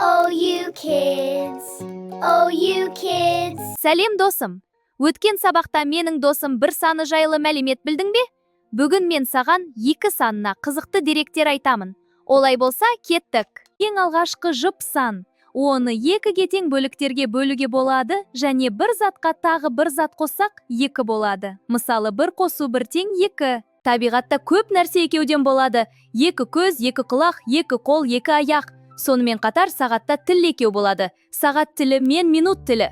Oh, you kids. Oh, you kids. Сәлем досым. Өткен сабақта менің досым бір саны жайлы мәлімет білдің бе? Бүгін мен саған 2 санына қызықты деректер айтамын. Олай болса, кеттік. Ең алғашқы жұп сан. Оны 2-ге тең бөліктерге бөлуге болады, және бір затқа тағы бір зат қоссақ 2 болады. Мысалы, 1 қосу 1 тең 2. Табиғатта көп нәрсе екеуден болады. 2 көз, 2 құлақ, 2 қол, 2 аяқ. Сонымен қатар сағатта тіл екеу болады. Сағат тілі мен минут тілі.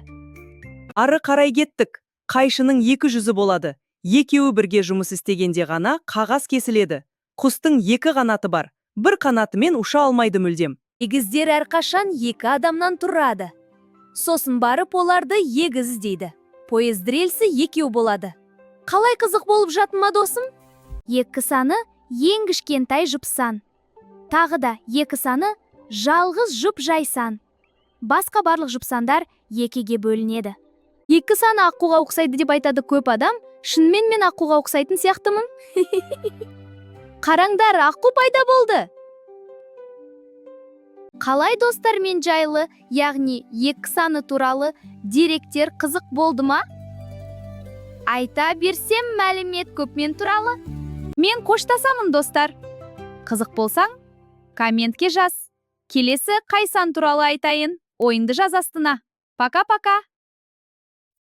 Ары қарай кеттік. Қайшының 2 жүзі болады. Екеуі бірге жұмыс істегенде ғана қағаз кесіледі. Құстың 2 қанаты бар. Бір қанатымен ұша алмайды мүлдем. Егіздер әрқашан 2 адамнан тұрады. Сосын барып оларды егіз іздейді. Поезд рельсі 2 болады. Қалай қызық болып жатыр ма досым? 2 саны ең кішкентай жұп сан. Тағы да 2 саны жалғыз жұп жай сан. Басқа барлық жұп сандар 2-ге бөлінеді. 2 саны аққуға ұқсайды деп айтады көп адам. Шынымен мен аққуға ұқсайтын сияқтымын? Қараңдар, аққу пайда болды. Қалай достар мен жайлы, яғни 2 саны туралы деректер қызық болды ма? Айта берсем мәлімет көп мен туралы. Мен қоштасамын достар. Қызық болсаң, комментке жаз. Келесі қай сан туралы айтайын? Ойынды жаз астына. Пока-пока.